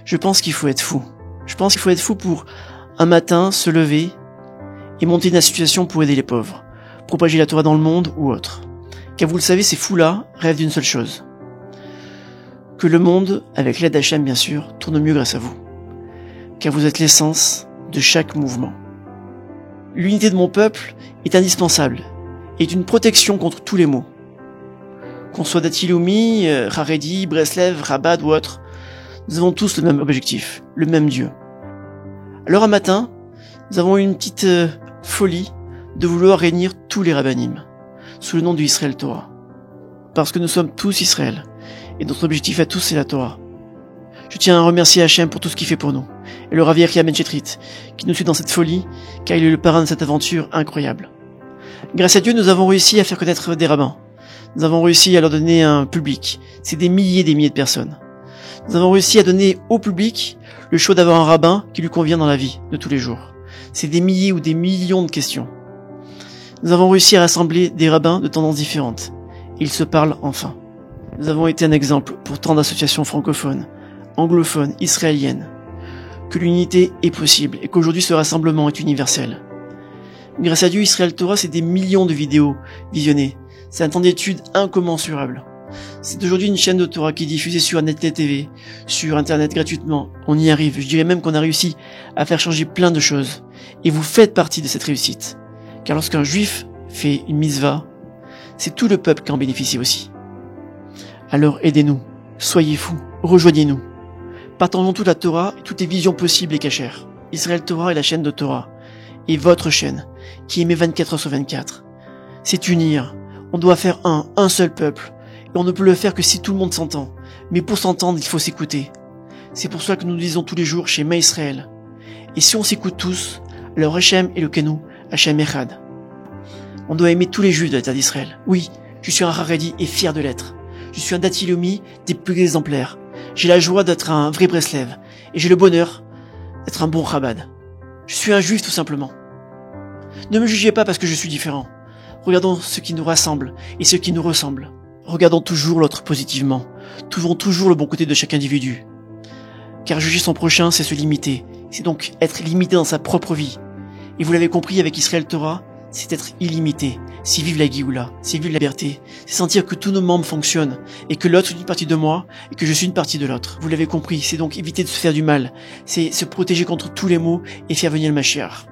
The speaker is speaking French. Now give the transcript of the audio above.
Je pense qu'il faut être fou. Je pense qu'il faut être fou pour, un matin, se lever et monter une association pour aider les pauvres, propager la Torah dans le monde ou autre. Car vous le savez, ces fous-là rêvent d'une seule chose. Que le monde, avec l'aide d'Hachem bien sûr, tourne mieux grâce à vous. Car vous êtes l'essence de chaque mouvement. L'unité de mon peuple est indispensable et est une protection contre tous les maux. Qu'on soit Dati-Leumi, Haredi, Breslev, Rabat ou autre, nous avons tous le même objectif, le même Dieu. Alors un matin, nous avons eu une petite folie de vouloir réunir tous les rabbinim sous le nom du Israël Torah. Parce que nous sommes tous Israël et notre objectif à tous c'est la Torah. Je tiens à remercier Hachem pour tout ce qu'il fait pour nous et le Rav Yechia Ben Shetrit qui nous suit dans cette folie car il est le parrain de cette aventure incroyable. Grâce à Dieu, nous avons réussi à faire connaître des rabbins. Nous avons réussi à leur donner un public. C'est des milliers de personnes. Nous avons réussi à donner au public le choix d'avoir un rabbin qui lui convient dans la vie de tous les jours. C'est des milliers ou des millions de questions. Nous avons réussi à rassembler des rabbins de tendances différentes. Ils se parlent enfin. Nous avons été un exemple pour tant d'associations francophones, anglophones, israéliennes. Que l'unité est possible et qu'aujourd'hui ce rassemblement est universel. Grâce à Dieu, Israël Torah, c'est des millions de vidéos visionnées. C'est un temps d'étude incommensurable. C'est aujourd'hui une chaîne de Torah qui est diffusée sur Net TV, sur Internet gratuitement. On y arrive. Je dirais même qu'on a réussi à faire changer plein de choses. Et vous faites partie de cette réussite. Car lorsqu'un juif fait une mitzvah, c'est tout le peuple qui en bénéficie aussi. Alors aidez-nous. Soyez fous. Rejoignez-nous. Partageons toute la Torah et toutes les visions possibles et cachères. Israël Torah est la chaîne de Torah. Et votre chaîne, qui émet 24 heures sur 24. C'est unir. On doit faire un seul peuple. Et on ne peut le faire que si tout le monde s'entend. Mais pour s'entendre, il faut s'écouter. C'est pour cela que nous disons tous les jours chez Ma Israël. Et si on s'écoute tous, alors Hachem et le Kenou, Hachem Echad. On doit aimer tous les juifs de la terre d'Israël. Oui, je suis un Haredi et fier de l'être. Je suis un Dati-Leumi des plus exemplaires. J'ai la joie d'être un vrai Breslev. Et j'ai le bonheur d'être un bon Chabad. Je suis un juif tout simplement. Ne me jugez pas parce que je suis différent. Regardons ce qui nous rassemble et ce qui nous ressemble. Regardons toujours l'autre positivement. Trouvons toujours le bon côté de chaque individu. Car juger son prochain, c'est se limiter. C'est donc être limité dans sa propre vie. Et vous l'avez compris avec Israël Torah, c'est être illimité. C'est vivre la Géoula, c'est vivre la liberté. C'est sentir que tous nos membres fonctionnent et que l'autre est une partie de moi et que je suis une partie de l'autre. Vous l'avez compris, c'est donc éviter de se faire du mal. C'est se protéger contre tous les maux et faire venir le Mashiach.